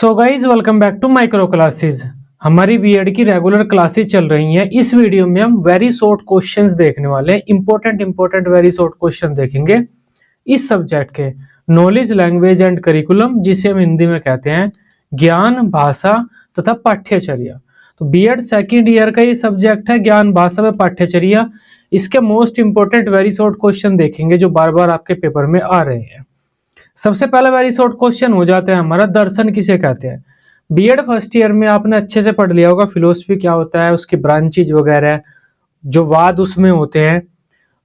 So guys welcome back to micro classes. हमारी BEd की regular classes चल रही हैं। इस वीडियो में हम वेरी शॉर्ट क्वेश्चंस देखने वाले हैं। इंपॉर्टेंट वेरी शॉर्ट क्वेश्चन देखेंगे इस सब्जेक्ट के नॉलेज लैंग्वेज एंड करिकुलम, जिसे हम हिंदी में कहते हैं ज्ञान, भाषा तथा पाठ्यचर्या। तो बीएड सेकेंड ईयर का ये सब्जेक्ट है, ज्ञान, भाषा व पाठ्यचर्या। इसके most important very short question देखेंगे जो बार बार आपके पेपर में आ रहे हैं। सबसे पहला वेरी शॉर्ट क्वेश्चन हो जाता है हमारा, दर्शन किसे कहते हैं। बीएड फर्स्ट ईयर में आपने अच्छे से पढ़ लिया होगा फिलोसफी क्या होता है, उसकी ब्रांचेज वगैरह जो वाद उसमें होते हैं।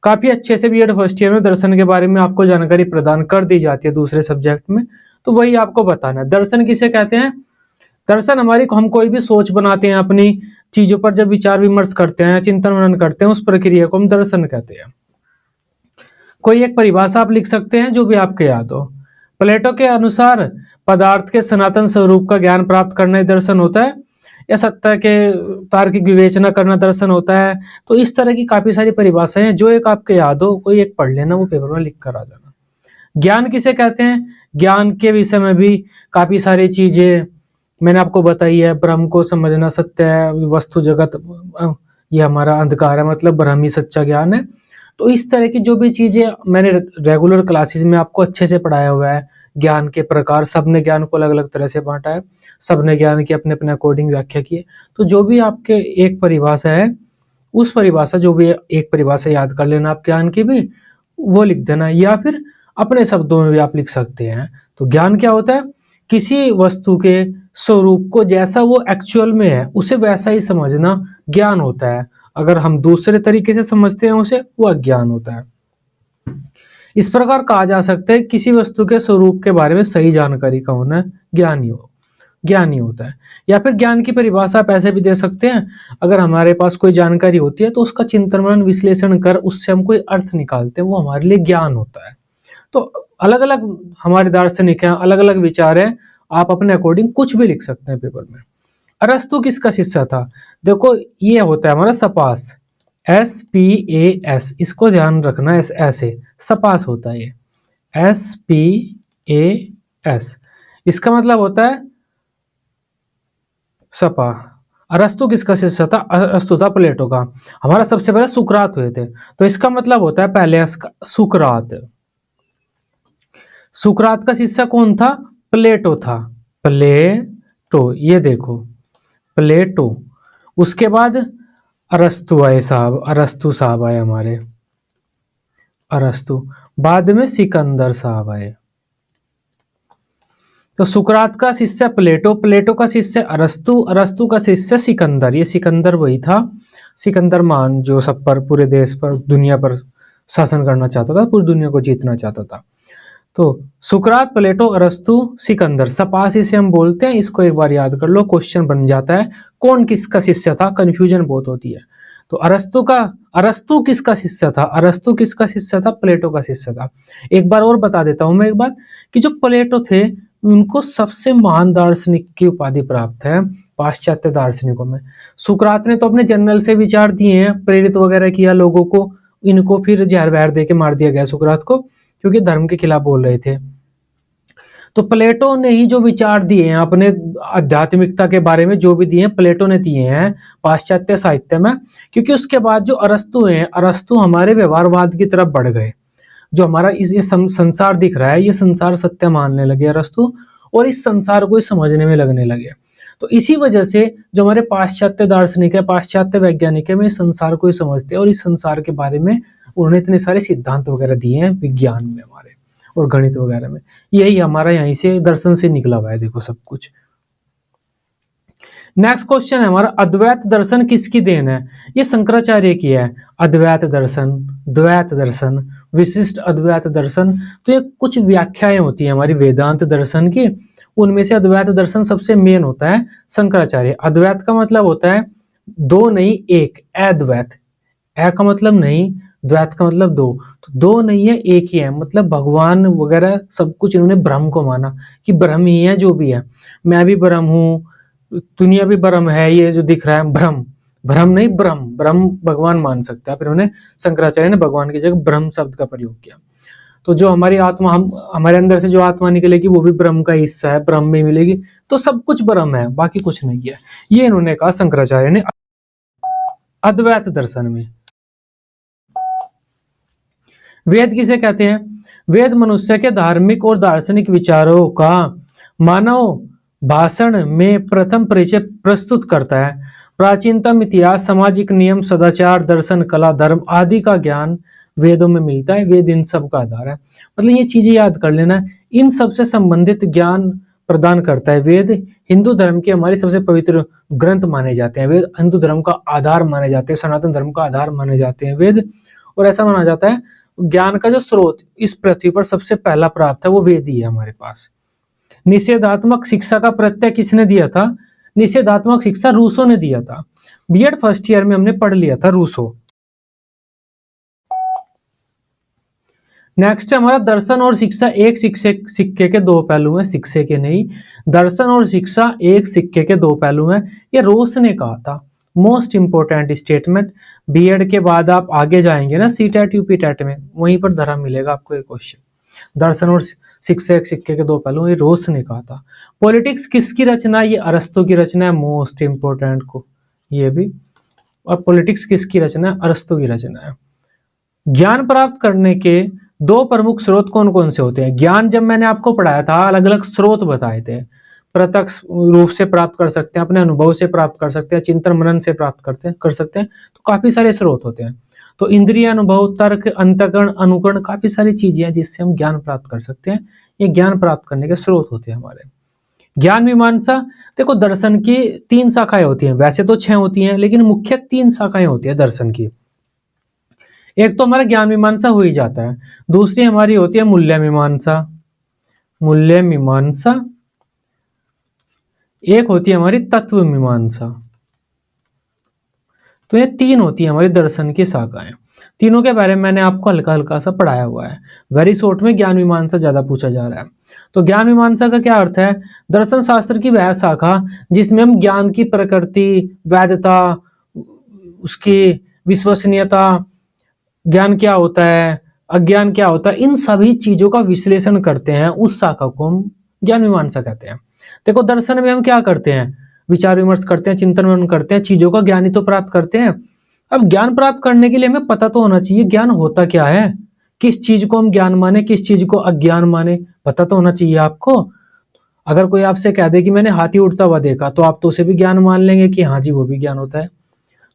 काफी अच्छे से बीएड फर्स्ट ईयर में दर्शन के बारे में आपको जानकारी प्रदान कर दी जाती है दूसरे सब्जेक्ट में, तो वही आपको बताना है। दर्शन किसे कहते हैं? दर्शन हमारी, हम कोई भी सोच बनाते हैं अपनी चीजों पर, जब विचार विमर्श करते हैं, चिंतन मनन करते हैं, उस प्रक्रिया को हम दर्शन कहते हैं। कोई एक परिभाषा आप लिख सकते हैं जो भी आपके याद हो। प्लेटो के अनुसार पदार्थ के सनातन स्वरूप का ज्ञान प्राप्त करना ही दर्शन होता है, या सत्य के तार्किक विवेचना करना दर्शन होता है। तो इस तरह की काफी सारी परिभाषाएं हैं, जो एक आपके याद हो कोई एक पढ़ लेना, वो पेपर में लिख कर आ जाना। ज्ञान किसे कहते हैं? ज्ञान के विषय में भी काफी सारी चीजें मैंने आपको बताई है। ब्रह्म को समझना, सत्य है, वस्तु जगत ये हमारा अंधकार है, मतलब ब्रह्म ही सच्चा ज्ञान है। तो इस तरह की जो भी चीजें मैंने रेगुलर क्लासेस में आपको अच्छे से पढ़ाया हुआ है। ज्ञान के प्रकार, सबने ज्ञान को अलग अलग तरह से बांटा है, सबने ज्ञान की अपने अपने अकॉर्डिंग व्याख्या की है। तो जो भी आपके एक परिभाषा है, उस परिभाषा जो भी एक परिभाषा याद कर लेना आप ज्ञान की भी, वो लिख देना, या फिर अपने शब्दों में भी आप लिख सकते हैं। तो ज्ञान क्या होता है? किसी वस्तु के स्वरूप को जैसा वो एक्चुअल में है उसे वैसा ही समझना ज्ञान होता है। अगर हम दूसरे तरीके से समझते हैं उसे, वो अज्ञान होता है। इस प्रकार कहा जा सकता है किसी वस्तु के स्वरूप के बारे में सही जानकारी का होना ज्ञानी होता है। या फिर ज्ञान की परिभाषा आप ऐसे भी दे सकते हैं, अगर हमारे पास कोई जानकारी होती है तो उसका चिंतन मनन विश्लेषण कर उससे हम कोई अर्थ निकालते हैं, वो हमारे लिए ज्ञान होता है। तो अलग अलग हमारे दार्शनिक हैं, अलग अलग विचार हैं, आप अपने अकॉर्डिंग कुछ भी लिख सकते हैं पेपर में। अरस्तु किसका शिष्य था? देखो ये होता है हमारा सपास, SPAS, इसको ध्यान रखना है, ऐसे सपास होता है ये, SPAS, इसका मतलब होता है सपा। अरस्तु किसका शिष्य था? अरस्तु था प्लेटो का। हमारा सबसे पहले सुकरात हुए थे, तो इसका मतलब होता है पहले सुकरात। सुकरात का शिष्य कौन था? प्लेटो था, प्लेटो, ये देखो प्लेटो। उसके बाद अरस्तु आए साहब, अरस्तु साहब आए हमारे, अरस्तु। बाद में सिकंदर साहब आए। तो सुकरात का शिष्य प्लेटो, प्लेटो का शिष्य अरस्तु, अरस्तु का शिष्य सिकंदर। ये सिकंदर वही था, सिकंदर मान जो सब पर, पूरे देश पर, दुनिया पर शासन करना चाहता था, पूरी दुनिया को जीतना चाहता था। तो सुकरात, प्लेटो, अरस्तु, सिकंदर, सपास इसे हम बोलते हैं। इसको एक बार याद कर लो, क्वेश्चन बन जाता है कौन किसका शिष्य था, कंफ्यूजन बहुत होती है। तो अरस्तु किसका शिष्य था? अरस्तु किसका शिष्य था? प्लेटो का शिष्य था। एक बार और बता देता हूं मैं एक बात, कि जो प्लेटो थे उनको सबसे महान दार्शनिक की उपाधि प्राप्त है पाश्चात्य दार्शनिकों में। सुकरात ने तो अपने जर्नल से विचार दिए हैं, प्रेरित वगैरह किया लोगों को, इनको फिर जहर वहर दे के मार दिया गया सुकरात को, क्योंकि धर्म के खिलाफ बोल रहे थे। तो प्लेटो ने ही जो विचार दिए हैं अपने आध्यात्मिकता के बारे में, जो भी दिए हैं प्लेटो ने दिए हैं पाश्चात्य साहित्य में। क्योंकि उसके बाद जो अरस्तु हैं, अरस्तु हमारे व्यवहारवाद की तरफ बढ़ गए। जो हमारा ये संसार दिख रहा है, ये संसार सत्य मानने लगे अरस्तु, और इस संसार को समझने में लगने लगे। तो इसी वजह से जो हमारे पाश्चात्य दार्शनिक है, पाश्चात्य वैज्ञानिक है, वे संसार को ही समझते हैं, और इस संसार के बारे में उन्होंने इतने सारे सिद्धांत वगैरह दिए हैं विज्ञान में हमारे, और गणित वगैरह में। यही हमारा यहीं से दर्शन से निकला हुआ है, देखो सब कुछ। नेक्स्ट क्वेश्चन है हमारा, अद्वैत दर्शन किसकी देन है? ये शंकराचार्य की है। अद्वैत दर्शन, द्वैत दर्शन, विशिष्ट अद्वैत दर्शन, तो ये कुछ व्याख्याएं होती है हमारी वेदांत दर्शन की, उनमें से अद्वैत दर्शन सबसे मेन होता है शंकराचार्य। अद्वैत का मतलब होता है दो नहीं एक, अद्वैत, ए का मतलब नहीं, द्वैत का मतलब दो, तो दो नहीं है एक ही है, मतलब भगवान वगैरह सब कुछ इन्होंने ब्रह्म को माना कि ब्रह्म ही है जो भी है। मैं भी ब्रह्म हूँ, दुनिया भी ब्रह्म है, ये जो दिख रहा है ब्रह्म, ब्रह्म नहीं ब्रह्म, ब्रह्म भगवान मान सकता है। फिर उन्होंने शंकराचार्य ने भगवान की जगह ब्रह्म शब्द का प्रयोग किया। तो जो हमारी आत्मा, हम हमारे अंदर से जो आत्मा निकलेगी वो भी ब्रह्म का हिस्सा है, ब्रह्म में मिलेगी। तो सब कुछ ब्रह्म है, बाकी कुछ नहीं है। ये इन्होंने कहा शंकराचार्य ने अद्वैत दर्शन में। वेद किसे कहते हैं? वेद मनुष्य के धार्मिक और दार्शनिक विचारों का मानव भाषण में प्रथम परिचय प्रस्तुत करता है। प्राचीनतम इतिहास, सामाजिक नियम, सदाचार, दर्शन, कला, धर्म आदि का ज्ञान वेदों में मिलता है। वेद इन सब का आधार है। मतलब ये चीजें याद कर लेना, इन सब से संबंधित ज्ञान प्रदान करता है वेद। हिंदू धर्म के हमारे सबसे पवित्र ग्रंथ माने जाते हैं वेद। हिंदू धर्म का आधार माने जाते हैं, सनातन धर्म का आधार माने जाते हैं वेद। और ऐसा माना जाता है ज्ञान का जो स्रोत इस पृथ्वी पर सबसे पहला प्राप्त है वो वेद ही है हमारे पास। निषेधात्मक शिक्षा का प्रत्यय किसने दिया था? निषेधात्मक शिक्षा रूसो ने दिया था। बीएड फर्स्ट ईयर में हमने पढ़ लिया था रूसो। नेक्स्ट है हमारा दर्शन और शिक्षा एक सिक्के के दो पहलू हैं। शिक्षे के नहीं, दर्शन और शिक्षा एक सिक्के के दो पहलू हैं। ये रोस ने कहा था। Most important statement. बीएड के बाद आप आगे जाएंगे ना सीटेट यूपीटेट में, वहीं पर धरा मिलेगा आपको एक क्वेश्चन। दर्शन और शिक्षा एक सिक्के के दो पहलू, ये रोस ने कहा था। पॉलिटिक्स किसकी रचना? ये अरस्तु की रचना है। मोस्ट इंपोर्टेंट को ये भी। और पॉलिटिक्स किसकी रचना है? अरस्तु की रचना है। ज्ञान प्राप्त करने के दो प्रमुख स्रोत कौन कौन से होते हैं? ज्ञान जब मैंने आपको पढ़ाया था अलग अलग स्रोत बताए थे। प्रत्यक्ष रूप से प्राप्त कर सकते हैं, अपने अनुभव से प्राप्त कर सकते हैं, चिंतन मनन से प्राप्त कर सकते हैं। तो काफी सारे स्रोत होते हैं। तो इंद्रिय अनुभव, तर्क, अंतःकरण, अनुकरण, काफी सारी चीजें हैं जिससे हम ज्ञान प्राप्त कर सकते हैं। ये ज्ञान प्राप्त करने के स्रोत होते हैं हमारे। ज्ञान मीमांसा, देखो दर्शन की 3 शाखाएं होती हैं, वैसे तो 6 होती हैं लेकिन मुख्य 3 शाखाएं होती है दर्शन की। एक तो हमारा ज्ञान मीमांसा हो ही जाता है, दूसरी हमारी होती है मूल्य मीमांसा। मूल्य मीमांसा, एक होती है हमारी तत्व मीमांसा। तो ये 3 होती है हमारी दर्शन की शाखाएं। तीनों के बारे में मैंने आपको हल्का हल्का सा पढ़ाया हुआ है। वेरी शॉर्ट में ज्ञान मीमांसा ज्यादा पूछा जा रहा है। तो ज्ञान मीमांसा का क्या अर्थ है? दर्शन शास्त्र की वह शाखा जिसमें हम ज्ञान की प्रकृति, वैधता, उसकी विश्वसनीयता, ज्ञान क्या होता है, अज्ञान क्या होता है, इन सभी चीजों का विश्लेषण करते हैं। उस शाखा को हम ज्ञान मीमांसा कहते हैं। देखो दर्शन में हम क्या करते हैं? विचार विमर्श करते हैं, चिंतन मनन करते हैं, चीजों का ज्ञान ही तो प्राप्त करते हैं। अब ज्ञान प्राप्त करने के लिए हमें पता तो होना चाहिए ज्ञान होता क्या है, किस चीज को हम ज्ञान माने, किस चीज को अज्ञान माने, पता तो होना चाहिए आपको। अगर कोई आपसे कह दे कि मैंने हाथी उड़ता हुआ देखा, तो आप तो उसे भी ज्ञान मान लेंगे कि हाँ जी वो भी ज्ञान होता है।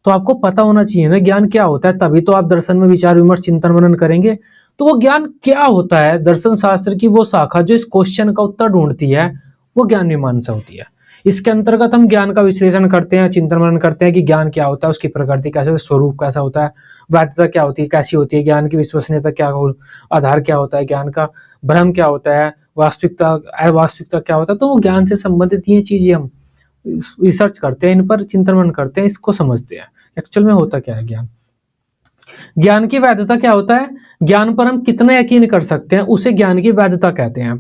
तो आपको पता होना चाहिए ना ज्ञान क्या होता है, तभी तो आप दर्शन में विचार विमर्श चिंतन मनन करेंगे। तो वो ज्ञान क्या होता है? दर्शन शास्त्र की वो शाखा जो इस क्वेश्चन का उत्तर ढूंढती है वो ज्ञान मीमांसा होती है। इसके अंतर्गत हम ज्ञान का विश्लेषण करते हैं, चिंतन मनन करते हैं कि ज्ञान क्या होता है, उसकी प्रकृति कैसे, स्वरूप कैसा होता है, वैधता क्या होती है, कैसी होती है, ज्ञान की विश्वसनीयता क्या, आधार क्या होता है, ज्ञान का भ्रम क्या होता है, वास्तविकता अवास्तविकता क्या होता है। तो वो ज्ञान से संबंधित ये चीजें हम रिसर्च करते हैं, इन पर चिंतन मनन करते हैं, इसको समझते हैं एक्चुअल में होता क्या है ज्ञान। ज्ञान की वैधता क्या होता है? ज्ञान पर हम कितना यकीन कर सकते हैं उसे ज्ञान की वैधता कहते हैं।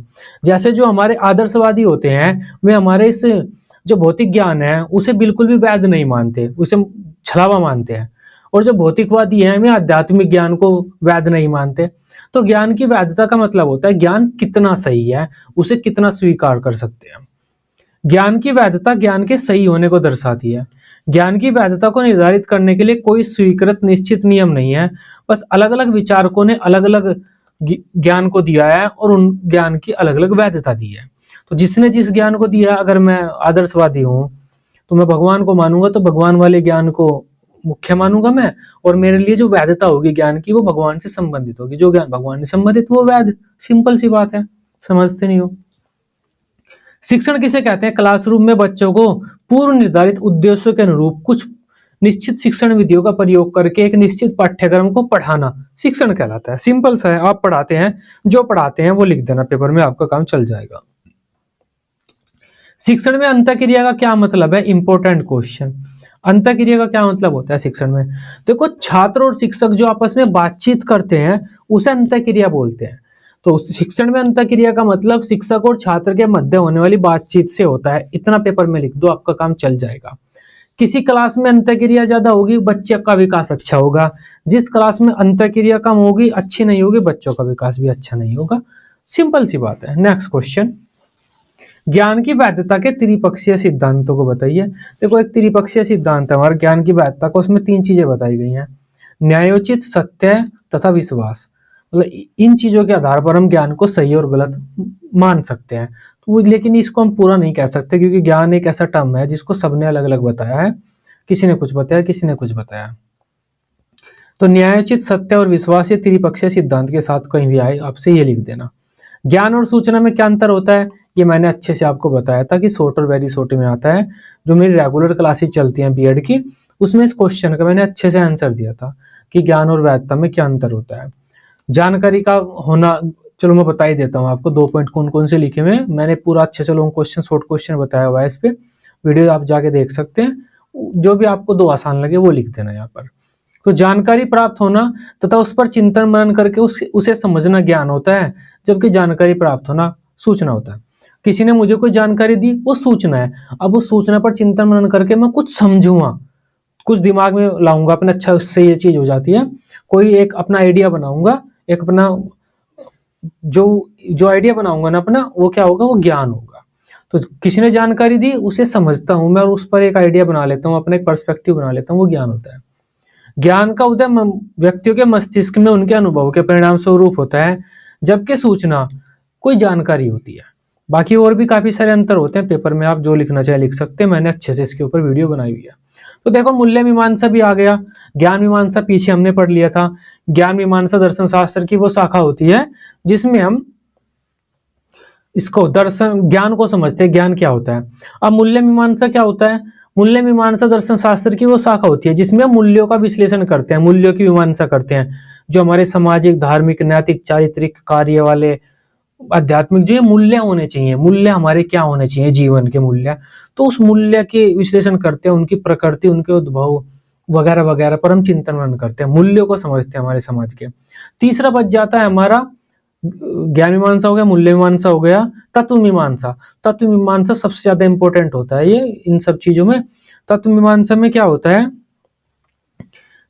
जैसे जो हमारे आदर्शवादी होते हैं वे हमारे इस जो भौतिक ज्ञान है उसे बिल्कुल भी वैध नहीं मानते, उसे छलावा मानते हैं। और जो भौतिकवादी हैं वे आध्यात्मिक ज्ञान को वैध नहीं मानते। तो ज्ञान की वैधता का मतलब होता है ज्ञान कितना सही है, उसे कितना स्वीकार कर सकते हैं। ज्ञान की वैधता ज्ञान के सही होने को दर्शाती है। ज्ञान की वैधता को निर्धारित करने के लिए कोई स्वीकृत निश्चित नियम नहीं है, बस अलग अलग विचारकों ने अलग अलग ज्ञान को दिया है और उन ज्ञान की अलग अलग वैधता दी है। तो जिसने जिस ज्ञान को दिया, अगर मैं आदर्शवादी हूं तो मैं भगवान को मानूंगा, तो भगवान वाले ज्ञान को मुख्य मानूंगा मैं, और मेरे लिए जो वैधता होगी ज्ञान की वो भगवान से संबंधित होगी। जो ज्ञान भगवान से संबंधित वो वैध। सिंपल सी बात है, समझते नहीं हो। शिक्षण किसे कहते हैं? क्लासरूम में बच्चों को पूर्व निर्धारित उद्देश्यों के अनुरूप कुछ निश्चित शिक्षण विधियों का प्रयोग करके एक निश्चित पाठ्यक्रम को पढ़ाना शिक्षण कहलाता है। सिंपल सा है, आप पढ़ाते हैं, जो पढ़ाते हैं वो लिख देना पेपर में, आपका काम चल जाएगा। शिक्षण में अंतःक्रिया का क्या मतलब है? Important question. अंतःक्रिया का क्या मतलब होता है शिक्षण में? देखो छात्र और शिक्षक जो आपस में बातचीत करते हैं उसे अंतःक्रिया बोलते हैं। तो शिक्षण में अंतःक्रिया का मतलब शिक्षक और छात्र के मध्य होने वाली बातचीत से होता है। इतना पेपर में लिख दो, आपका काम चल जाएगा। किसी क्लास में अंतःक्रिया ज्यादा होगी, बच्चे का विकास अच्छा होगा। जिस क्लास में अंतःक्रिया कम होगी, अच्छी नहीं होगी, बच्चों का विकास भी अच्छा नहीं होगा। सिंपल सी बात है। नेक्स्ट क्वेश्चन, ज्ञान की वैधता के त्रिपक्षीय सिद्धांतों को बताइए। देखो एक त्रिपक्षीय सिद्धांत है हमारा ज्ञान की वैधता को, उसमें 3 चीजें बताई गई हैं, न्यायोचित, सत्य तथा विश्वास। मतलब इन चीजों के आधार पर हम ज्ञान को सही और गलत मान सकते हैं। तो लेकिन इसको हम पूरा नहीं कह सकते, क्योंकि ज्ञान एक ऐसा टर्म है जिसको सबने अलग अलग बताया है, किसी ने कुछ बताया, किसी ने कुछ बताया। तो न्यायोचित, सत्य और विश्वास, ये त्रिपक्षीय सिद्धांत के साथ कहीं भी आए आपसे ये लिख देना। ज्ञान और सूचना में क्या अंतर होता है, ये मैंने अच्छे से आपको बताया था कि शॉर्ट और वेरी शॉर्ट में आता है। जो मेरी रेगुलर क्लासेस चलती हैं बीएड की, उसमें इस क्वेश्चन का मैंने अच्छे से आंसर दिया था कि ज्ञान और वैधता में क्या अंतर होता है। जानकारी का होना, चलो मैं बता ही देता हूँ आपको 2 पॉइंट कौन कौन से लिखे हुए हैं। मैंने पूरा अच्छे से लॉन्ग क्वेश्चन, शॉर्ट क्वेश्चन बताया हुआ है इस पे, वीडियो आप जाके देख सकते हैं। जो भी आपको 2 आसान लगे वो लिख देना यहाँ पर। तो जानकारी प्राप्त होना तथा उस पर चिंतन मनन करके उसे समझना ज्ञान होता है, जबकि जानकारी प्राप्त होना सूचना होता है। किसी ने मुझे कोई जानकारी दी, वो सूचना है। अब उस सूचना पर चिंतन मनन करके मैं कुछ समझूंगा, कुछ दिमाग में लाऊंगा अपने, अच्छा उससे ये चीज हो जाती है। कोई एक अपना आइडिया बनाऊंगा, एक अपना जो जो आइडिया बनाऊंगा ना अपना, वो क्या होगा, वो ज्ञान होगा। तो किसी ने जानकारी दी, उसे समझता हूं मैं और उस पर एक आइडिया बना लेता हूँ, अपना एक पर्सपेक्टिव बना लेता हूँ, वो ज्ञान होता है। ज्ञान का उदय व्यक्तियों के मस्तिष्क में उनके अनुभव के परिणाम स्वरूप होता है, जबकि सूचना कोई जानकारी होती है। बाकी और भी काफी सारे अंतर होते हैं, पेपर में आप जो लिखना चाहे लिख सकते हैं, मैंने अच्छे से इसके ऊपर वीडियो बनाई हुई है। तो देखो मूल्य मीमांसा भी आ गया। ज्ञान मीमांसा पीछे हमने पढ़ लिया था। ज्ञान मीमांसा दर्शन शास्त्र की वो शाखा होती है जिसमें हम इसको दर्शन ज्ञान को समझते हैं, ज्ञान क्या होता है। अब मूल्य मीमांसा क्या होता है, मूल्य मीमांसा दर्शन शास्त्र की वो शाखा होती है जिसमें हम मूल्यों का विश्लेषण करते हैं, मूल्यों की मीमांसा करते हैं। जो हमारे सामाजिक, धार्मिक, नैतिक, चारित्रिक कार्य वाले, आध्यात्मिक जो ये मूल्य होने चाहिए, मूल्य हमारे क्या होने चाहिए, जीवन के मूल्य, तो उस मूल्य के विश्लेषण करते हैं, उनकी प्रकृति, उनके उद्भव वगैरह वगैरह पर हम चिंतन मनन करते हैं, मूल्यों को समझते हैं हमारे समाज के। तीसरा बच जाता है हमारा ज्ञान मीमांसा हो गया, मूल्य मीमांसा हो गया, तत्व मीमांसा। तत्व मीमांसा सबसे ज्यादा इंपॉर्टेंट होता है ये इन सब चीजों में। तत्व मीमांसा में क्या होता है,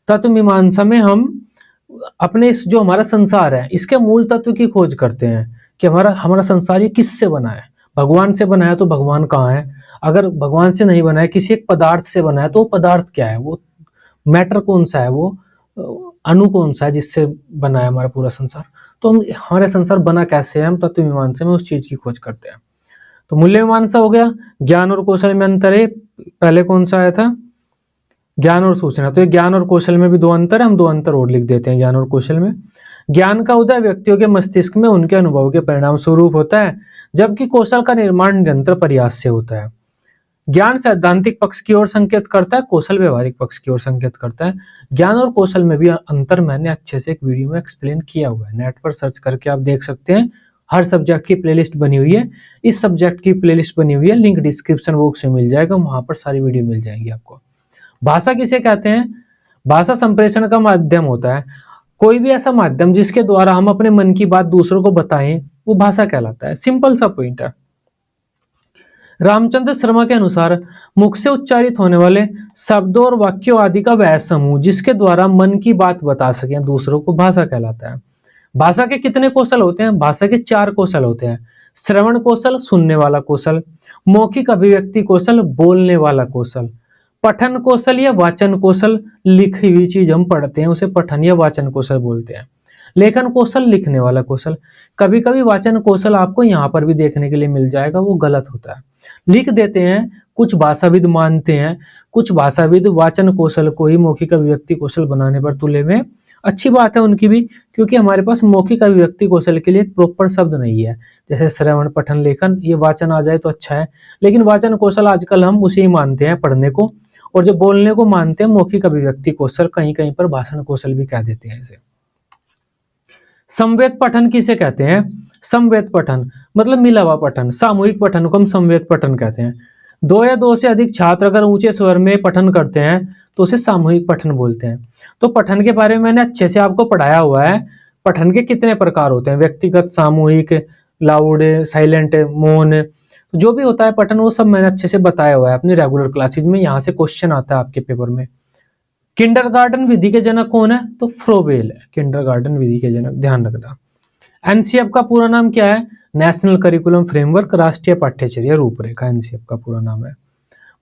तत्व मीमांसा में हम अपने इस जो हमारा संसार है इसके मूल तत्व की खोज करते हैं कि हमारा हमारा संसार ये किससे बना है। भगवान से बना है तो भगवान कहाँ है, अगर भगवान से नहीं बना है, किसी एक पदार्थ से बना है, तो वो पदार्थ क्या है, वो मैटर कौन सा है, वो अणु कौन सा है जिससे बना है हमारा पूरा संसार। तो हम हमारा संसार बना कैसे है, हम तत्व मीमांसा में उस चीज की खोज करते हैं। तो मूल्य मीमांसा हो गया। ज्ञान और कौशल में अंतर है, पहले कौन सा आया था, ज्ञान और सूचना। तो ये ज्ञान और कौशल में भी 2 अंतर है, हम 2 अंतर और लिख देते हैं ज्ञान और कौशल में। ज्ञान का उदय व्यक्तियों के मस्तिष्क में उनके अनुभव के परिणाम स्वरूप होता है, जबकि कौशल का निर्माण निरंतर प्रयास से होता है। ज्ञान सैद्धांतिक पक्ष की ओर संकेत करता है, कौशल व्यवहारिक पक्ष की ओर संकेत करता है। ज्ञान और कौशल में भी अंतर मैंने अच्छे से एक वीडियो में एक्सप्लेन किया हुआ है, नेट पर सर्च करके आप देख सकते हैं। हर सब्जेक्ट की प्लेलिस्ट बनी हुई है, इस सब्जेक्ट की प्लेलिस्ट बनी हुई है, लिंक डिस्क्रिप्शन बॉक्स में मिल जाएगा, वहां पर सारी वीडियो मिल जाएंगी आपको। भाषा किसे कहते हैं, भाषा संप्रेषण का माध्यम होता है। कोई भी ऐसा माध्यम जिसके द्वारा हम अपने मन की बात दूसरों को बताएं, वो भाषा कहलाता है। सिंपल सा पॉइंट है। रामचंद्र शर्मा के अनुसार मुख से उच्चारित होने वाले शब्दों और वाक्यों आदि का वह समूह जिसके द्वारा मन की बात बता सके दूसरों को, भाषा कहलाता है। भाषा के कितने कौशल होते हैं, भाषा के 4 कौशल होते हैं। श्रवण कौशल, सुनने वाला कौशल, मौखिक अभिव्यक्ति कौशल, बोलने वाला कौशल, पठन कौशल या वाचन कौशल, लिखी हुई चीज हम पढ़ते हैं उसे पठन या वाचन कौशल बोलते हैं। लेखन कौशल, लिखने वाला कौशल। कभी कभी वाचन कौशल आपको यहाँ पर भी देखने के लिए मिल जाएगा, वो गलत होता है, लिख देते हैं। कुछ भाषाविद मानते हैं, कुछ भाषाविद वाचन कौशल को ही मौखिक अभिव्यक्ति कौशल बनाने पर तुले हुए। अच्छी बात है उनकी भी, क्योंकि हमारे पास मौखिक अभिव्यक्ति कौशल के लिए एक प्रॉपर शब्द नहीं है। जैसे श्रवण, पठन, लेखन, ये वाचन आ जाए तो अच्छा है, लेकिन वाचन कौशल आजकल हम उसे ही मानते हैं पढ़ने को, और जो बोलने को मानते हैं मौखिक अभिव्यक्ति कौशल, कहीं कहीं पर भाषण कौशल भी कह देते हैं इसे। समवेत पठन किसे कहते हैं, समवेत पठन मतलब मिला हुआ पठन, सामूहिक पठन को हम समवेत पठन कहते हैं। 2 या 2 से अधिक छात्र अगर ऊंचे स्वर में पठन करते हैं तो उसे सामूहिक पठन बोलते हैं। तो पठन के बारे में मैंने अच्छे से आपको पढ़ाया हुआ है। पठन के कितने प्रकार होते हैं, व्यक्तिगत, सामूहिक, लाउड, साइलेंट, मौन, तो जो भी होता है पठन वो सब मैंने अच्छे से बताया हुआ है अपनी रेगुलर क्लासेज में। यहाँ से क्वेश्चन आता है आपके पेपर में। किंडरगार्टन विधि के जनक कौन है? तो फ्रोबेल है किंडरगार्टन विधि के जनक, ध्यान रखना। एनसीएफ का पूरा नाम क्या है? नेशनल करिकुलम फ्रेमवर्क, राष्ट्रीय पाठ्यचर्या रूपरेखा एनसीएफ का पूरा नाम है।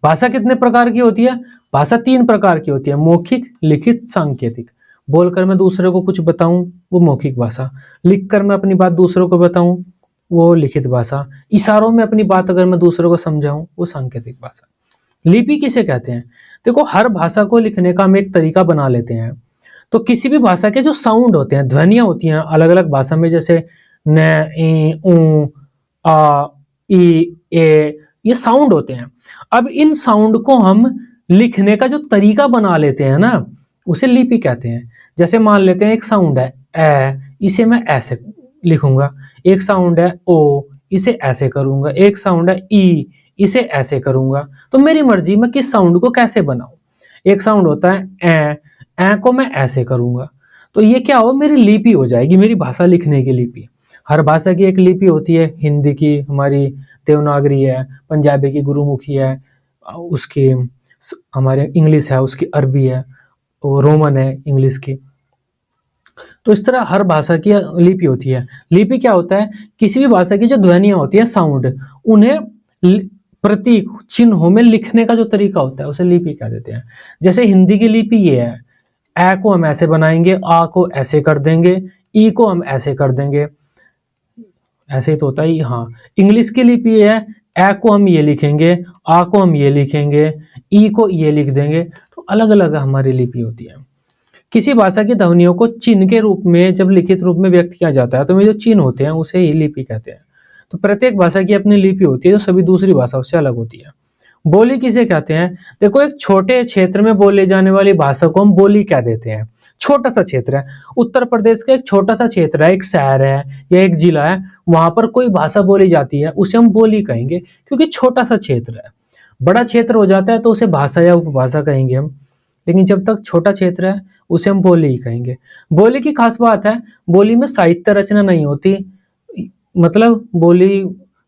भाषा कितने प्रकार की होती है? भाषा 3 प्रकार की होती है, मौखिक, लिखित, सांकेतिक। बोलकर मैं दूसरे को कुछ बताऊं वो मौखिक भाषा, लिखकर मैं अपनी बात दूसरों को बताऊं वो लिखित भाषा, इशारों में अपनी बात अगर मैं दूसरों को समझाऊं वो सांकेतिक भाषा। लिपि किसे कहते हैं? देखो, हर भाषा को लिखने का हम एक तरीका बना लेते हैं। तो किसी भी भाषा के जो साउंड होते हैं, ध्वनियां होती हैं अलग अलग भाषा में, जैसे न, ई, ऊ, आ, ई, ए, ये साउंड होते हैं। अब इन साउंड को हम लिखने का जो तरीका बना लेते हैं ना, उसे लिपि कहते हैं। जैसे मान लेते हैं एक साउंड है ए, इसे मैं ऐसे लिखूंगा। एक साउंड है ओ, इसे ऐसे करूंगा। एक साउंड है ई, इसे ऐसे करूंगा। तो मेरी मर्जी मैं किस साउंड को कैसे बनाऊं। एक साउंड होता है ए को मैं ऐसे करूंगा। तो ये क्या हो, मेरी लिपि हो जाएगी, मेरी भाषा लिखने की लिपि। हर भाषा की एक लिपि होती है। हिंदी की हमारी देवनागरी है, पंजाबी की गुरुमुखी है, उसकी हमारे इंग्लिश है, उसकी अरबी है, और रोमन है इंग्लिश की। तो इस तरह हर भाषा की लिपि होती है। लिपि क्या होता है? किसी भी भाषा की जो ध्वनियां होती है, साउंड, उन्हें प्रतीक चिन्हों में लिखने का जो तरीका होता है उसे लिपि कह देते हैं। जैसे हिंदी की लिपि ये है, ए को हम ऐसे बनाएंगे, आ को ऐसे कर देंगे, ई को हम ऐसे कर देंगे, ऐसे ही तो होता है। हाँ, इंग्लिश की लिपि है, ए को हम ये लिखेंगे, आ को हम ये लिखेंगे, ई को ये लिख देंगे। तो अलग अलग हमारी लिपि होती है। किसी भाषा की ध्वनियों को चिन्ह के रूप में जब लिखित रूप में व्यक्त किया जाता है तो वे जो चिन्ह होते हैं उसे ही लिपि कहते हैं। तो प्रत्येक भाषा की अपनी लिपि होती है जो सभी दूसरी भाषाओं से अलग होती है। बोली किसे कहते हैं? देखो, एक छोटे क्षेत्र में बोले जाने वाली भाषा को हम बोली कह देते हैं। छोटा सा क्षेत्र है, उत्तर प्रदेश का एक छोटा सा क्षेत्र है, एक शहर है या एक जिला है, वहां पर कोई भाषा बोली जाती है, उसे हम बोली कहेंगे, क्योंकि छोटा सा क्षेत्र है। बड़ा क्षेत्र हो जाता है तो उसे भाषा या उपभाषा कहेंगे हम, लेकिन जब तक छोटा क्षेत्र है उसे हम बोली ही कहेंगे। बोली की खास बात है, बोली में साहित्य रचना नहीं होती, मतलब बोली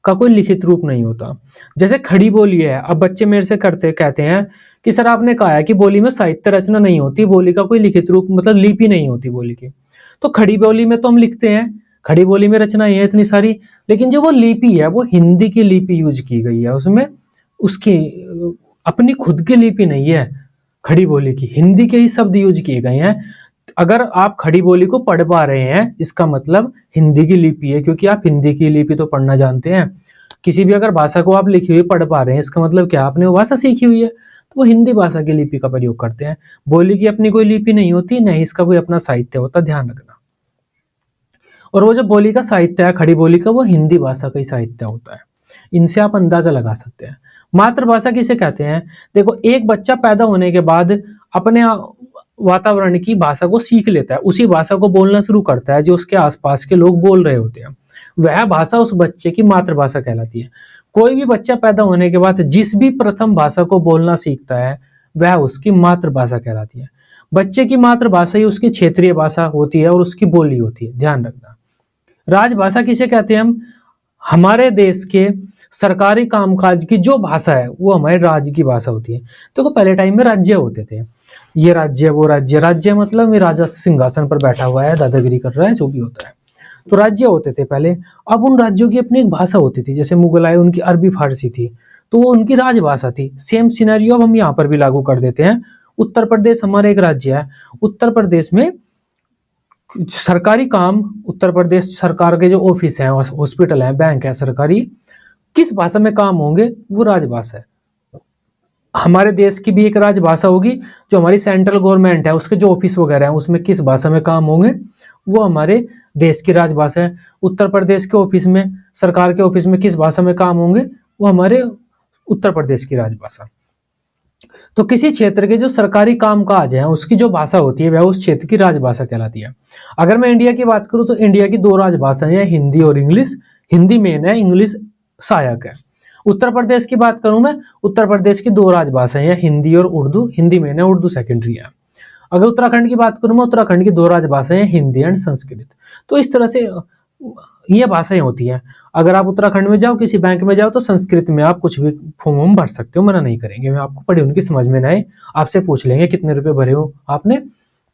का कोई लिखित रूप नहीं होता। जैसे खड़ी बोली है, अब बच्चे मेरे से कहते हैं कि सर आपने कहा है कि बोली में साहित्य रचना नहीं होती, बोली का कोई लिखित रूप मतलब लिपि नहीं होती बोली की। तो खड़ी बोली में तो हम लिखते हैं, खड़ी बोली में रचनाएं हैं इतनी सारी, लेकिन जो वो लिपि है वो हिंदी की लिपि यूज की गई है, उसमें उसकी अपनी खुद की लिपि नहीं है। खड़ी बोली की हिंदी के ही शब्द यूज किए गए हैं। अगर आप खड़ी बोली को पढ़ पा रहे हैं इसका मतलब हिंदी की लिपि है, क्योंकि आप हिंदी की लिपि तो पढ़ना जानते हैं। किसी भी अगर भाषा को आप लिखी हुई पढ़ पा रहे हैं इसका मतलब क्या, आपने वो भाषा सीखी हुई है, तो वो हिंदी भाषा की लिपि का प्रयोग करते हैं। बोली की अपनी कोई लिपि नहीं होती, नहीं इसका कोई अपना साहित्य होता, ध्यान रखना। और वो जो बोली का साहित्य है खड़ी बोली का, वो हिंदी भाषा का ही साहित्य होता है। इनसे आप अंदाजा लगा सकते हैं। मातृभाषा किसे कहते हैं? देखो, एक बच्चा पैदा होने के बाद अपने वातावरण की भाषा को सीख लेता है, उसी भाषा को बोलना शुरू करता है जो उसके आसपास के लोग बोल रहे होते हैं। वह भाषा उस बच्चे की मातृभाषा कहलाती है। कोई भी बच्चा पैदा होने के बाद जिस भी प्रथम भाषा को बोलना सीखता है वह उसकी मातृभाषा कहलाती है। बच्चे की मातृभाषा ही उसकी क्षेत्रीय भाषा होती है और उसकी बोली होती है, ध्यान रखना। राजभाषा किसे कहते हैं हम? हमारे देश के सरकारी कामकाज की जो भाषा है वो हमारे राज्य की भाषा होती है। तो पहले टाइम में राज्य होते थे, ये राज्य वो राज्य, राज्य मतलब ये राजा सिंहासन पर बैठा हुआ है, दादागिरी कर रहा है, जो भी होता है। तो राज्य होते थे पहले। अब उन राज्यों की अपनी एक भाषा होती थी, जैसे मुगल आए उनकी अरबी फारसी थी, तो वो उनकी राजभाषा थी। सेम सिनेरियो अब हम यहाँ पर भी लागू कर देते हैं। उत्तर प्रदेश हमारा एक राज्य है, उत्तर प्रदेश में सरकारी काम, उत्तर प्रदेश सरकार के जो ऑफिस हैं, हॉस्पिटल है, बैंक है सरकारी, किस भाषा में काम होंगे? वो राजभाषा है। हमारे देश की भी एक राजभाषा होगी, जो हमारी सेंट्रल गवर्नमेंट है उसके जो ऑफिस वगैरह हैं उसमें किस भाषा में काम होंगे? वो हमारे देश की राजभाषा है। उत्तर प्रदेश के ऑफिस में, सरकार के ऑफिस में किस भाषा में काम होंगे? वो हमारे उत्तर प्रदेश की राजभाषा। तो किसी क्षेत्र के जो सरकारी कामकाज है उसकी जो भाषा होती है वह उस क्षेत्र की राजभाषा कहलाती है। अगर मैं इंडिया की बात करूं तो इंडिया की 2 राजभाषाएं हैं, हिंदी और इंग्लिश। हिंदी मेन है, इंग्लिश सहायक है। उत्तर प्रदेश की बात करूं मैं, उत्तर प्रदेश की 2 राजभाषाएं हैं, हिंदी और उर्दू। हिंदी मेन है, उर्दू सेकेंडरी है। अगर उत्तराखंड की बात करूं मैं, उत्तराखंड की 2 राजभाषाएं हैं, हिंदी एंड संस्कृत। तो इस तरह से ये भाषाएं होती हैं। अगर आप उत्तराखंड में जाओ, किसी बैंक में जाओ, तो संस्कृत में आप कुछ भी फॉर्म भर सकते हो, मना नहीं करेंगे। मैं आपको पढ़ी उनकी समझ में ना आए, आपसे पूछ लेंगे कितने रुपए भरे हो आपने,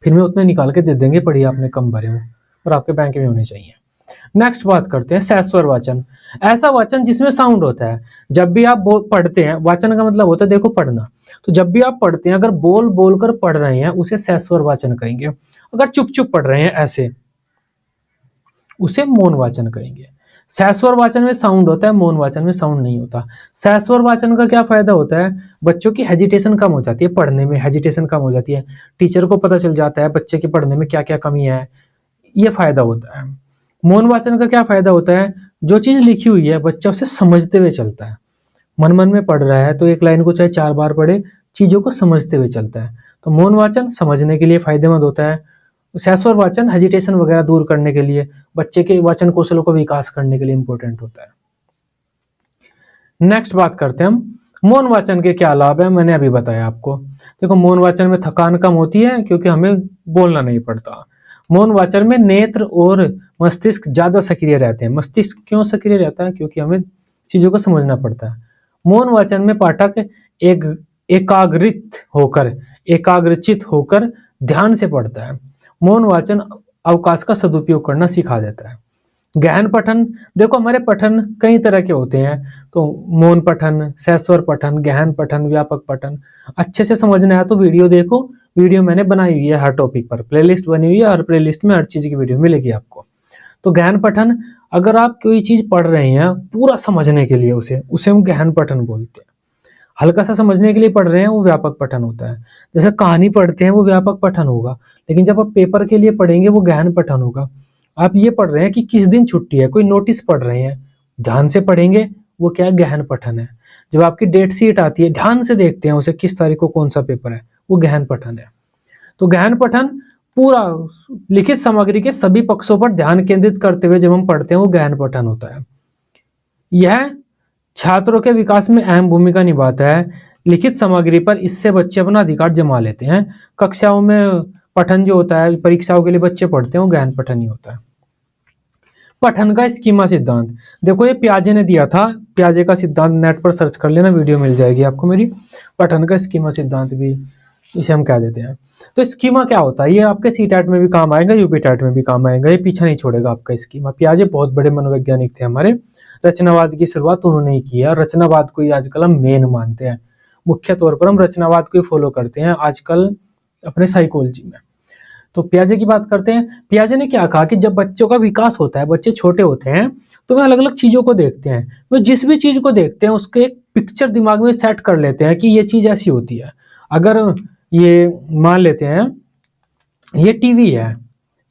फिर मैं उतने निकाल के दे देंगे, पढ़िए आपने कम भरे हो, और आपके बैंक में होने चाहिए। नेक्स्ट बात करते हैं सहस्वर वाचन। ऐसा वाचन जिसमें साउंड होता है। जब भी आप पढ़ते हैं, वाचन का मतलब होता है देखो पढ़ना, तो जब भी आप पढ़ते हैं अगर बोल बोल कर पढ़ रहे हैं उसे सहस्वर वाचन कहेंगे। अगर चुप चुप पढ़ रहे हैं ऐसे, उसे मौन वाचन कहेंगे। सहस्वर वाचन में साउंड होता है, मौन वाचन में साउंड नहीं होता। सहस्वर वाचन का क्या फायदा होता है, बच्चों की हेजिटेशन कम हो जाती है, पढ़ने में हेजिटेशन कम हो जाती है, टीचर को पता चल जाता है बच्चे के पढ़ने में क्या क्या कमी है, ये फायदा होता है। मौन वाचन का क्या फायदा होता है, जो चीज लिखी हुई है बच्चा उसे समझते हुए चलता है। मन मन में पढ़ रहा है तो एक लाइन को चाहे 4 बार पढ़े, चीजों को समझते हुए चलता है। तो मौन वाचन समझने के लिए फायदेमंद होता है। सहस्वर वाचन हेजिटेशन वगैरह दूर करने के लिए, बच्चे के वाचन कौशलों को विकास करने के लिए इंपॉर्टेंट होता है। नेक्स्ट बात करते हैं हम मौन वाचन के क्या लाभ है। मैंने अभी बताया आपको। देखो मौन वाचन में थकान कम होती है क्योंकि हमें बोलना नहीं पड़ता। मौन वाचन में नेत्र और मस्तिष्क ज्यादा सक्रिय रहते हैं। मस्तिष्क क्यों सक्रिय रहता है, क्योंकि हमें चीजों को समझना पड़ता है। मौन वाचन में पाठक एक एकाग्रचित होकर ध्यान से पढ़ता है। मौन वाचन अवकाश का सदुपयोग करना सिखा देता है। गहन पठन, देखो हमारे पठन कई तरह के होते हैं, तो मौन पठन, सहस्वर पठन, गहन पठन, व्यापक पठन। अच्छे से समझना है तो वीडियो देखो, वीडियो मैंने बनाई हुई है हर टॉपिक पर, प्लेलिस्ट बनी हुई है, हर प्लेलिस्ट में हर चीज की वीडियो मिलेगी आपको। तो गहन पठन, अगर आप कोई चीज पढ़ रहे हैं पूरा समझने के लिए, उसे हम गहन पठन बोलते हैं। हल्का सा समझने के लिए पढ़ रहे हैं वो व्यापक पठन होता है। जैसे कहानी पढ़ते हैं वो व्यापक पठन होगा, लेकिन जब आप पेपर के लिए पढ़ेंगे वो गहन पठन होगा। आप ये पढ़ रहे हैं कि किस दिन छुट्टी है, कोई नोटिस पढ़ रहे हैं, ध्यान से पढ़ेंगे, वो क्या है, गहन पठन है। जब आपकी डेट शीट आती है, ध्यान से देखते हैं उसे किस तारीख को कौन सा पेपर है, वो गहन पठन है। तो गहन पठन पूरा लिखित सामग्री के सभी पक्षों पर ध्यान केंद्रित करते हुए जब हम पढ़ते हैं वो गहन पठन होता है। यह छात्रों के विकास में अहम भूमिका निभाता है। लिखित सामग्री पर इससे बच्चे अपना अधिकार जमा लेते हैं। कक्षाओं में पठन जो होता है, परीक्षाओं के लिए बच्चे पढ़ते हैं, वो गहन पठन ही होता है। पठन का स्कीमा सिद्धांत, देखो ये पियाजे ने दिया था, पियाजे का सिद्धांत नेट पर सर्च कर लेना, वीडियो मिल जाएगी आपको मेरी। पठन का स्कीमा सिद्धांत भी इसे हम कह देते हैं। तो स्कीमा क्या होता है, ये आपके सीटेट में भी काम आएगा, यूपी टेट में भी काम आएगा, ये पीछा नहीं छोड़ेगा आपका स्कीमा। पियाजे बहुत बड़े मनोवैज्ञानिक थे हमारे, रचनावाद की शुरुआत उन्होंने ही की है, और रचनावाद को ही आजकल हम मेन मानते हैं। मुख्य तौर पर हम रचनावाद को ही फॉलो करते हैं आजकल अपने साइकोलॉजी में। तो पियाजे की बात करते हैं। पियाजे ने क्या कहा कि जब बच्चों का विकास होता है, बच्चे छोटे होते हैं, तो वे अलग अलग चीजों को देखते हैं। वे जिस भी चीज को देखते हैं उसके एक पिक्चर दिमाग में सेट कर लेते हैं कि ये चीज ऐसी होती है। अगर ये मान लेते हैं ये टीवी है,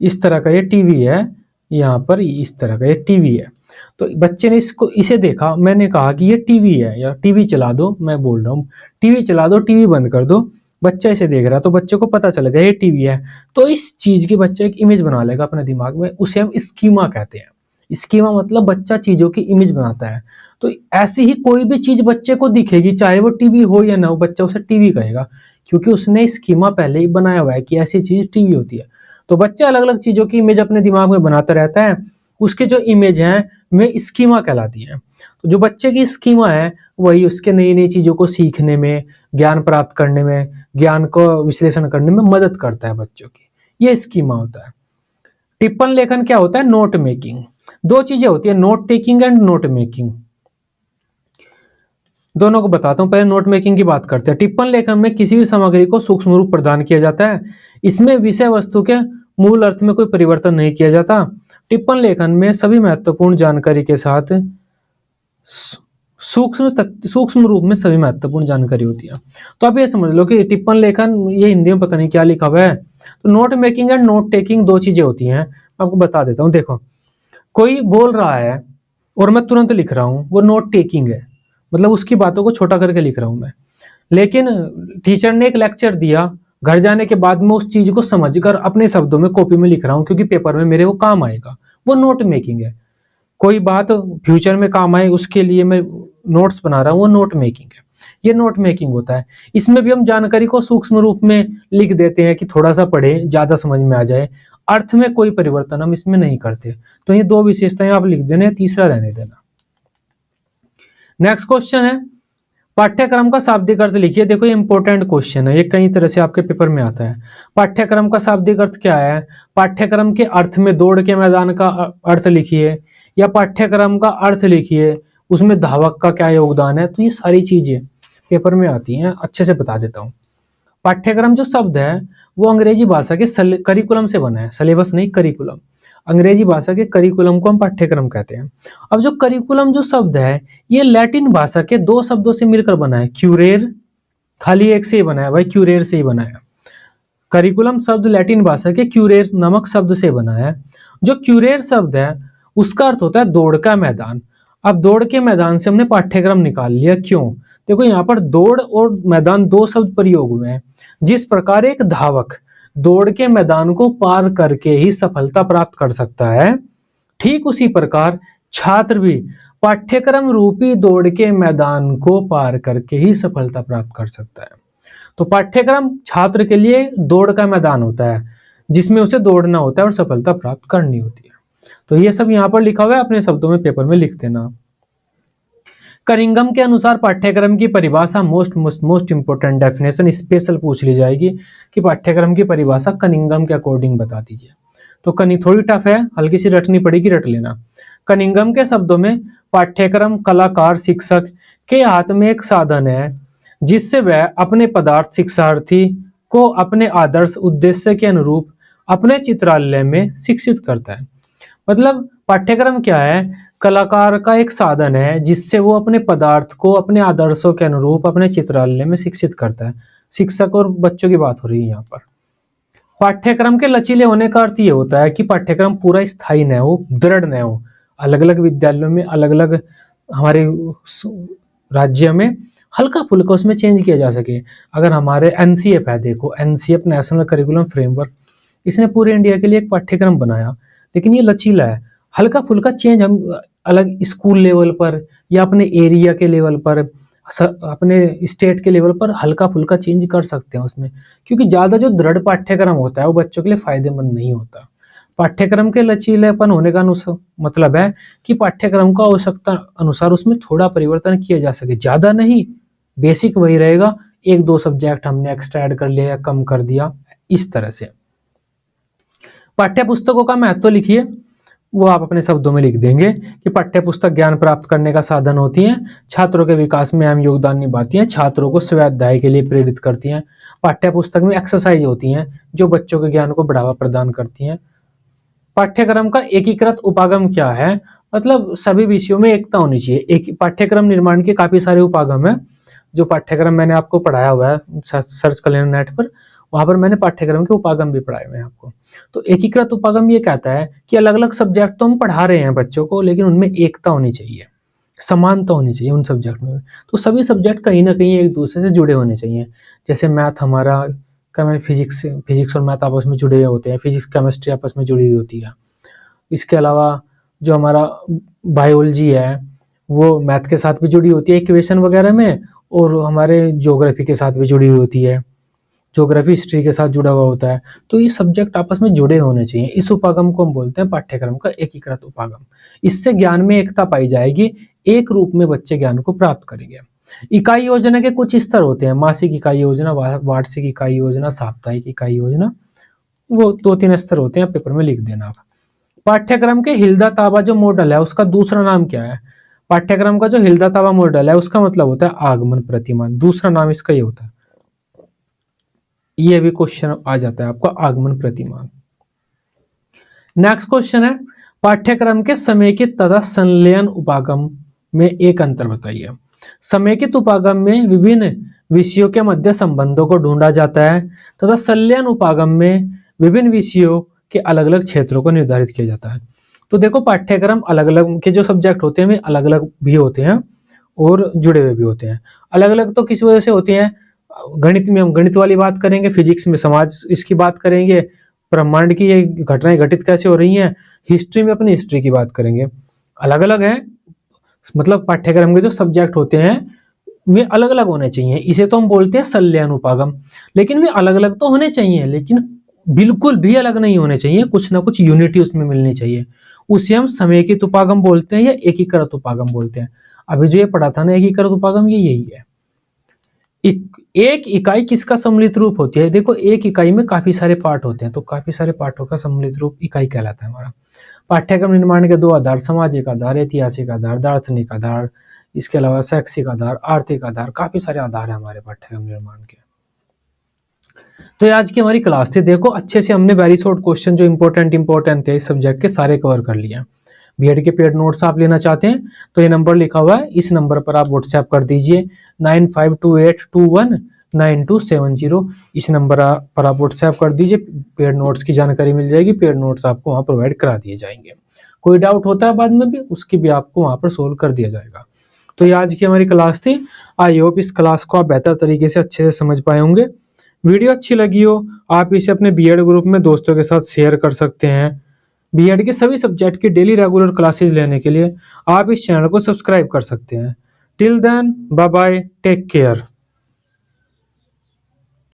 इस तरह का ये टीवी है, यहाँ पर इस तरह का ये टीवी है, तो बच्चे ने इसे देखा, मैंने कहा कि ये टीवी है या टीवी चला दो, मैं बोल रहा हूँ टीवी चला दो, टीवी बंद कर दो, बच्चा इसे देख रहा है, तो बच्चे को पता चल गया ये टीवी है। तो इस चीज की बच्चा एक इमेज बना लेगा अपने दिमाग में, उसे हम स्कीमा कहते हैं। स्कीमा मतलब बच्चा चीजों की इमेज बनाता है। तो ऐसी ही कोई भी चीज बच्चे को दिखेगी, चाहे वो टीवी हो या ना हो, बच्चा उसे टीवी कहेगा, क्योंकि उसने स्कीमा पहले ही बनाया हुआ है कि ऐसी चीज टीवी होती है। तो बच्चा अलग अलग चीजों की इमेज अपने दिमाग में बनाता रहता है, उसके जो इमेज है वे स्कीमा कहलाती है। तो जो बच्चे की स्कीमा है वही उसके नई नई चीजों को सीखने में, ज्ञान प्राप्त करने में, ज्ञान को विश्लेषण करने में मदद करता है बच्चों की, ये स्कीमा होता है। टिप्पण लेखन क्या होता है, नोट मेकिंग। दो चीजें होती है, note taking and note making. दोनों को बताता हूं, पहले नोट मेकिंग की बात करते हैं। टिप्पण लेखन में किसी भी सामग्री को सूक्ष्म रूप प्रदान किया जाता है। इसमें विषय वस्तु के मूल अर्थ में कोई परिवर्तन नहीं किया जाता। टिप्पण लेखन में सभी महत्वपूर्ण जानकारी के साथ सूक्ष्म रूप में सभी महत्वपूर्ण जानकारी होती है। तो आप ये समझ लो कि टिप्पण लेखन, ये हिंदी में पता नहीं क्या लिखा हुआ है। तो note making and note taking दो चीजें होती हैं, आपको बता देता हूँ। देखो कोई बोल रहा है और मैं तुरंत लिख रहा हूँ, वो नोट टेकिंग है, मतलब उसकी बातों को छोटा करके लिख रहा हूं मैं। लेकिन टीचर ने एक लेक्चर दिया, घर जाने के बाद मैं उस चीज को समझकर अपने शब्दों में कॉपी में लिख रहा हूं, क्योंकि पेपर में मेरे वो काम आएगा, वो नोट मेकिंग है। कोई बात फ्यूचर में काम आए उसके लिए मैं नोट्स बना रहा हूं, वो नोट मेकिंग है। ये नोट मेकिंग होता है। इसमें भी हम जानकारी को सूक्ष्म रूप में लिख देते हैं कि थोड़ा सा पढ़े, ज्यादा समझ में आ जाए। अर्थ में कोई परिवर्तन हम इसमें नहीं करते। तो ये दो विशेषताएं आप लिख देना, तीसरा रहने देना। नेक्स्ट क्वेश्चन है, पाठ्यक्रम का शाब्दिक अर्थ लिखिए। देखो ये इंपॉर्टेंट क्वेश्चन है, ये कई तरह से आपके पेपर में आता है। पाठ्यक्रम का शाब्दिक अर्थ क्या है? पाठ्यक्रम के अर्थ में दौड़ के मैदान का अर्थ लिखिए, या पाठ्यक्रम का अर्थ लिखिए, उसमें धावक का क्या योगदान है। तो ये सारी चीजें पेपर में आती हैं, अच्छे से बता देता हूँ। पाठ्यक्रम जो शब्द है वो अंग्रेजी भाषा के करिकुलम से बना है, सिलेबस नहीं, करिकुलम। अंग्रेजी भाषा के करिकुलम को हम पाठ्यक्रम कहते हैं। अब जो करिकुलम जो शब्द है ये लैटिन भाषा के दो शब्दों से मिलकर बना है। क्यूरेर, खाली एक से ही बना है भाई, क्यूरेर से ही बना है। करिकुलम शब्द लैटिन भाषा के क्यूरेर नामक शब्द से बना है। जो क्यूरेर शब्द है उसका अर्थ होता है दौड़ का मैदान। अब दौड़ के मैदान से हमने पाठ्यक्रम निकाल लिया, क्यों? देखो यहाँ पर दौड़ और मैदान दो शब्द प्रयोग हुए हैं। जिस प्रकार एक धावक दौड़ के मैदान को पार करके ही सफलता प्राप्त कर सकता है, ठीक उसी प्रकार छात्र भी पाठ्यक्रम रूपी दौड़ के मैदान को पार करके ही सफलता प्राप्त कर सकता है। तो पाठ्यक्रम छात्र के लिए दौड़ का मैदान होता है, जिसमें उसे दौड़ना होता है और सफलता प्राप्त करनी होती है। तो ये सब यहाँ पर लिखा हुआ है, अपने शब्दों में पेपर में लिख देना। कनिंघम के अनुसार पाठ्यक्रम की परिभाषा, मोस्ट इंपोर्टेंट डेफिनेशन स्पेशल पूछ ली जाएगी कि पाठ्यक्रम की परिभाषा कनिंघम के अकॉर्डिंग बता दीजिए। तो थोड़ी टफ है, हल्की सी रटनी पड़ेगी, रट लेना। कनिंघम के शब्दों में पाठ्यक्रम कलाकार शिक्षक के हाथ में एक साधन है जिससे वह अपने पदार्थ शिक्षार्थी को अपने आदर्श उद्देश्य के अनुरूप अपने चित्रालय में शिक्षित करता है। मतलब पाठ्यक्रम क्या है? कलाकार का एक साधन है जिससे वो अपने पदार्थ को अपने आदर्शों के अनुरूप अपने चित्रालय में शिक्षित करता है। शिक्षक और बच्चों की बात हो रही है यहाँ पर। पाठ्यक्रम के लचीले होने का अर्थ ये होता है कि पाठ्यक्रम पूरा स्थायी न हो, दृढ़ न हो। अलग अलग विद्यालयों में, अलग अलग हमारे राज्य में हल्का फुल्का उसमें चेंज किया जा सके। अगर हमारे एनसीएफ है, देखो एनसीएफ नेशनल करिकुलम फ्रेमवर्क, इसने पूरे इंडिया के लिए एक पाठ्यक्रम बनाया, लेकिन ये लचीला है। हल्का फुल्का चेंज हम अलग स्कूल लेवल पर या अपने एरिया के लेवल पर, अपने स्टेट के लेवल पर हल्का फुल्का चेंज कर सकते हैं उसमें, क्योंकि ज़्यादा जो दृढ़ पाठ्यक्रम होता है वो बच्चों के लिए फायदेमंद नहीं होता। पाठ्यक्रम के लचीलेपन होने का मतलब है कि पाठ्यक्रम का आवश्यकता अनुसार उसमें थोड़ा परिवर्तन किया जा सके, ज़्यादा नहीं, बेसिक वही रहेगा, एक दो सब्जेक्ट हमने एक्स्ट्रा ऐड कर लिया या कम कर दिया, इस तरह से। पाठ्य पुस्तकों का महत्व लिखिए, वो आप अपने शब्दों में लिख देंगे कि पाठ्य पुस्तक ज्ञान प्राप्त करने का साधन होती हैं, छात्रों के विकास में अहम योगदान निभाती हैं, छात्रों को स्वाध्याय के लिए प्रेरित करती हैं। पाठ्य पुस्तक में एक्सरसाइज होती हैं जो बच्चों के ज्ञान को बढ़ावा प्रदान करती हैं। पाठ्यक्रम का एकीकृत उपागम क्या है? मतलब सभी विषयों में एकता होनी चाहिए। एक पाठ्यक्रम निर्माण के काफी सारे उपागम है, जो पाठ्यक्रम मैंने आपको पढ़ाया हुआ है, सर्च कर लेना नेट पर, वहां पर मैंने पाठ्यक्रम के उपागम भी पढ़ाए हुए हैं आपको। तो एकीकृत उपागम ये कहता है कि अलग अलग सब्जेक्ट तो हम पढ़ा रहे हैं बच्चों को, लेकिन उनमें एकता होनी चाहिए, समानता होनी चाहिए उन सब्जेक्ट में। तो सभी सब्जेक्ट कहीं ना कहीं एक दूसरे से जुड़े होने चाहिए। जैसे मैथ हमारा, फिजिक्स और मैथ आपस में जुड़े हुए होते हैं, फिजिक्स केमिस्ट्री आपस में जुड़ी हुई होती है। इसके अलावा जो हमारा बायोलॉजी है वो मैथ के साथ भी जुड़ी होती है इक्वेशन वगैरह में, और हमारे ज्योग्राफी के साथ भी जुड़ी हुई होती है, ज्योग्राफी हिस्ट्री के साथ जुड़ा हुआ होता है। तो ये सब्जेक्ट आपस में जुड़े होने चाहिए। इस उपागम को हम बोलते हैं पाठ्यक्रम का एकीकृत उपागम। इससे ज्ञान में एकता पाई जाएगी, एक रूप में बच्चे ज्ञान को प्राप्त करेंगे। इकाई योजना के कुछ स्तर होते हैं, मासिक इकाई योजना, वार्षिक इकाई योजना, साप्ताहिक इकाई योजना, वो 2-3 स्तर होते हैं, पेपर में लिख देना आप। पाठ्यक्रम के हिल्दा ताबा जो मॉडल है उसका दूसरा नाम क्या है? पाठ्यक्रम का जो हिल्दा ताबा मॉडल है उसका मतलब होता है आगमन प्रतिमान, दूसरा नाम इसका ये होता है। ये भी क्वेश्चन आ जाता है आपका, आगमन प्रतिमान। नेक्स्ट क्वेश्चन है, पाठ्यक्रम के समेकित तथा संलयन उपागम में एक अंतर बताइए। समेकित उपागम में विभिन्न विषयों के मध्य संबंधों को ढूंढा जाता है तथा संलयन उपागम में विभिन्न विषयों के अलग अलग क्षेत्रों को निर्धारित किया जाता है। तो देखो पाठ्यक्रम अलग अलग के जो सब्जेक्ट होते हैं वे अलग अलग भी होते हैं और जुड़े हुए भी होते हैं। अलग अलग तो किस वजह से होते हैं? गणित में हम गणित वाली बात करेंगे, फिजिक्स में समाज इसकी बात करेंगे, ब्रह्मांड की ये घटनाएं घटित कैसे हो रही हैं, हिस्ट्री में अपनी हिस्ट्री की बात करेंगे। अलग अलग है, मतलब पाठ्यक्रम के जो सब्जेक्ट होते हैं वे अलग अलग होने चाहिए। इसे तो हम बोलते हैं संलयन उपागम, लेकिन वे अलग अलग तो होने चाहिए, लेकिन बिल्कुल भी अलग नहीं होने चाहिए, कुछ ना कुछ यूनिटी उसमें मिलनी चाहिए। उसे हम समेकित उपागम बोलते हैं या एकीकृत उपागम बोलते हैं। अभी जो ये पढ़ा था ना एकीकृत उपागम, ये यही है। एक इकाई किसका सम्मिलित रूप होती है? देखो एक इकाई में काफी सारे पार्ट होते हैं, तो काफी सारे पार्टों का सम्मिलित रूप इकाई कहलाता है हमारा। पाठ्यक्रम निर्माण के दो आधार, सामाजिक आधार, ऐतिहासिक आधार, दार्शनिक आधार, इसके अलावा शैक्षिक आधार, आर्थिक आधार, काफी सारे आधार है हमारे पाठ्यक्रम निर्माण के। तो ये आज की हमारी क्लास थी। देखो अच्छे से हमने वेरी शॉर्ट क्वेश्चन जो इंपॉर्टेंट थे इस सब्जेक्ट के सारे कवर कर लिए। बीएड के पेड नोट्स आप लेना चाहते हैं तो ये नंबर लिखा हुआ है, इस नंबर पर आप व्हाट्सएप कर दीजिए 9528219270। इस नंबर पर आप व्हाट्सएप कर दीजिए, पेड नोट्स की जानकारी मिल जाएगी, पेड नोट्स आपको वहाँ प्रोवाइड करा दिए जाएंगे। कोई डाउट होता है बाद में भी उसकी भी आपको वहाँ पर सोल्व कर दिया जाएगा। तो ये आज की हमारी क्लास थी। आई होप इस क्लास को आप बेहतर तरीके से अच्छे से समझ पाए होंगे। वीडियो अच्छी लगी हो आप इसे अपने बीएड ग्रुप में दोस्तों के साथ शेयर कर सकते हैं। बीएड के सभी सब्जेक्ट की डेली रेगुलर क्लासेस लेने के लिए आप इस चैनल को सब्सक्राइब कर सकते हैं। Till then bye bye, take care.